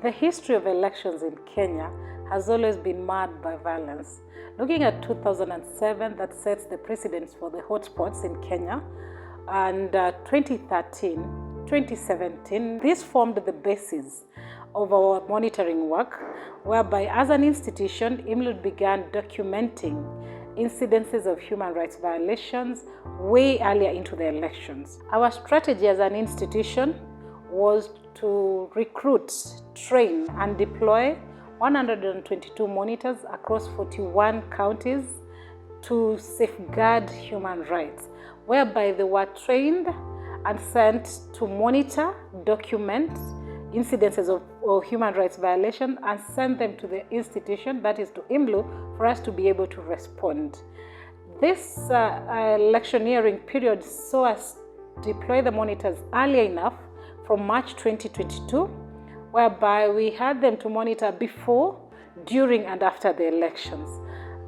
The history of elections in Kenya has always been marred by violence. Looking at 2007, that sets the precedence for the hotspots in Kenya, and 2013, 2017, this formed the basis of our monitoring work, whereby as an institution, IMLU began documenting incidences of human rights violations way earlier into the elections. Our strategy as an institution was to recruit, train, and deploy 122 monitors across 41 counties to safeguard human rights, whereby they were trained and sent to monitor, document incidences of human rights violation and send them to the institution, that is to IMLU, for us to be able to respond. This electioneering period saw us deploy the monitors early enough from March 2022, whereby we had them to monitor before, during, and after the elections.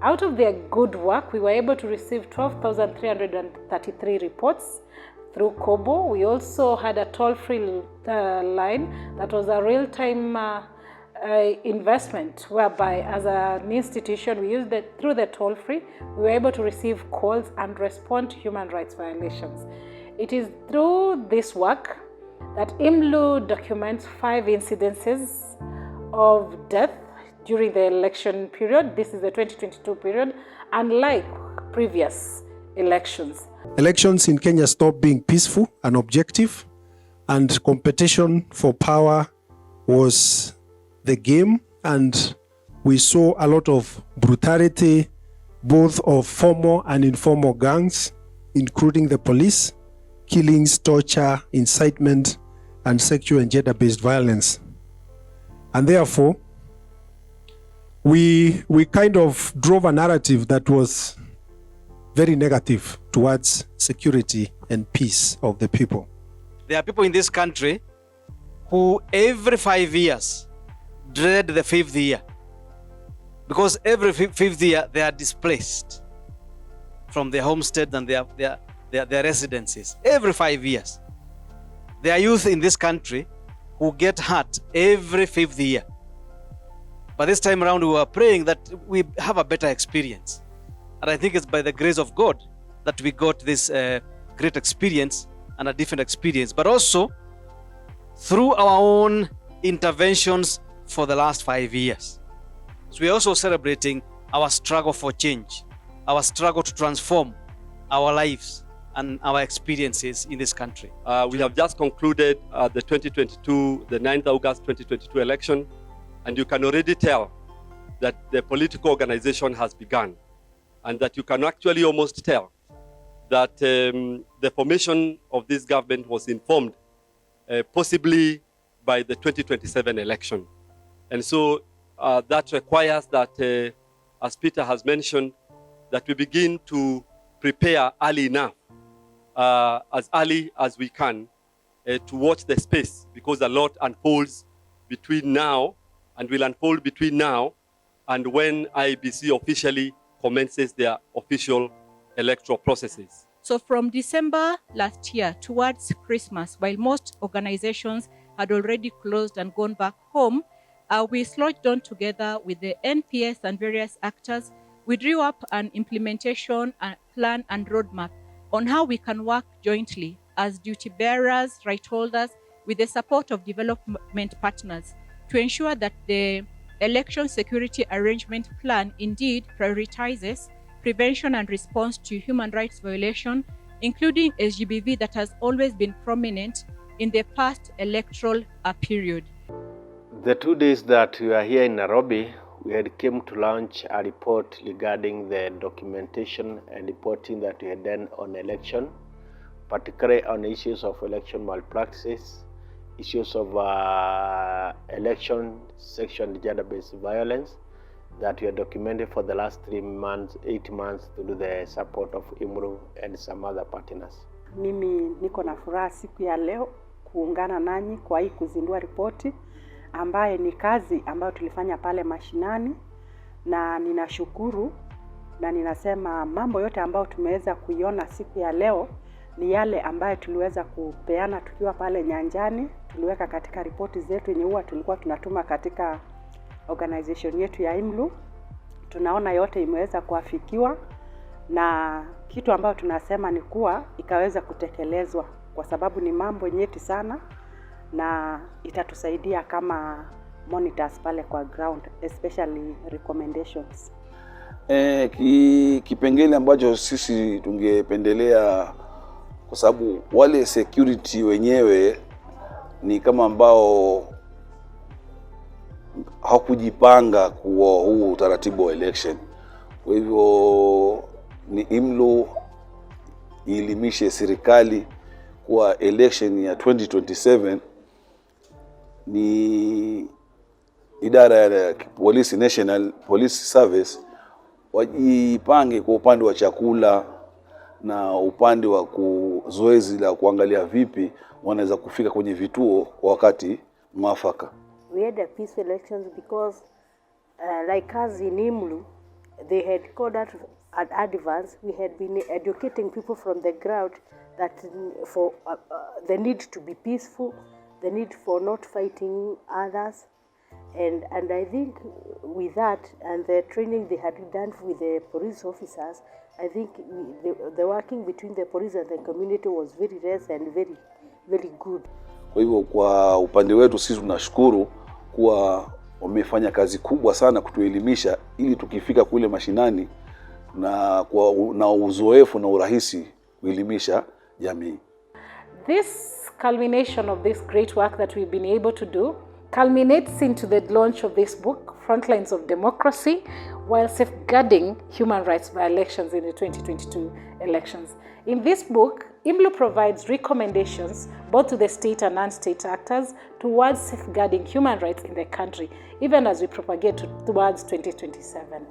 Out of their good work, we were able to receive 12,333 reports through Kobo. We also had a toll-free line that was a real-time investment, whereby as an institution, we used it through the toll-free. We were able to receive calls and respond to human rights violations. It is through this work that IMLU documents 5 incidences of death during the election period. This is the 2022 period, unlike previous elections. Elections in Kenya stopped being peaceful and objective, and competition for power was the game, and we saw a lot of brutality, both of formal and informal gangs, including the police, killings, torture, incitement, and sexual and gender-based violence. And therefore, we kind of drove a narrative that was very negative towards security and peace of the people. There are people in this country who every 5 years dread the 5th year, because every 5th year they are displaced from their homestead and their residences. Every 5 years. There are youth in this country who get hurt every 5th year. But this time around, we were praying that we have a better experience. And I think it's by the grace of God that we got this great experience and a different experience, but also through our own interventions for the last 5 years. So we're also celebrating our struggle for change, our struggle to transform our lives and our experiences in this country. We have just concluded the 9th August 2022 election, and you can already tell that the political organization has begun, and that you can actually almost tell that the formation of this government was informed possibly by the 2027 election. And so that requires that, as Peter has mentioned, that we begin to prepare early enough, as early as we can, to watch the space, because a lot unfolds between now and will unfold between now and when IEBC officially commences their official electoral processes. So from December last year towards Christmas, while most organizations had already closed and gone back home, we sludged on together with the NPS and various actors. We drew up an implementation plan and roadmap on how we can work jointly as duty bearers, right holders, with the support of development partners to ensure that the election security arrangement plan indeed prioritizes prevention and response to human rights violation, including SGBV that has always been prominent in the past electoral period. The 2 days that we are here in Nairobi, we had came to launch a report regarding the documentation and reporting that we had done on election, particularly on issues of election malpractices, issues of election sexual and gender-based violence that we have documented for the last 8 months through the support of IMLU and some other partners. Mimi niko na furaha siku ya leo kuungana nanyi kwa hii kuzindua ripoti ambaye ni kazi ambayo tulifanya pale mashinani, na ninashukuru na ninasema mambo yote ambayo tumeweza kuiona siku ya leo ni yale ambayo tuliweza kupeana tukiwa pale nyanjani. Tuliweka katika ripoti zetu yenye huwa tulikuwa tunatuma katika organization yetu ya IMLU. Tunaona yote imeweza kuafikiwa, na kitu ambayo tunasema ni kuwa ikaweza kutekelezwa, kwa sababu ni mambo nyeti sana na itatusaidia kama monitors pale kwa ground, especially recommendations. Kipengele ambacho sisi tungependelea, kwa sababu wale security wenyewe ni kama ambao hakujipanga kwa huu utaratibu wa election. Kwa hivyo ni IMLU ielimishe serikali kwa election ya 2027 ni idara ya polisi, National Police Service, wajipange kwa upande wa chakula na upande wa zoezi la kuangalia vipi wanaweza kufika kwenye vituo kwa wakati mwafaka. We had a peaceful elections because like us in IMLU, they had called out at advance. We had been educating people from the ground that for the need to be peaceful, the need for not fighting others. And I think with that and the training they had done with the police officers, I think the working between the police and the community was very less and very, very good. Kwa hivyo kwa upande wetu sisi tunashukuru kuwa wamefanya kazi kubwa sana kutuelimisha, ili tukifika kule mashinani na uzoefu na urahisi kuelimisha jamii. This culmination of this great work that we've been able to do culminates into the launch of this book, Frontlines of Democracy, while safeguarding human rights violations in the 2022 elections. In this book, IMLU provides recommendations both to the state and non-state actors towards safeguarding human rights in the country, even as we propagate towards 2027.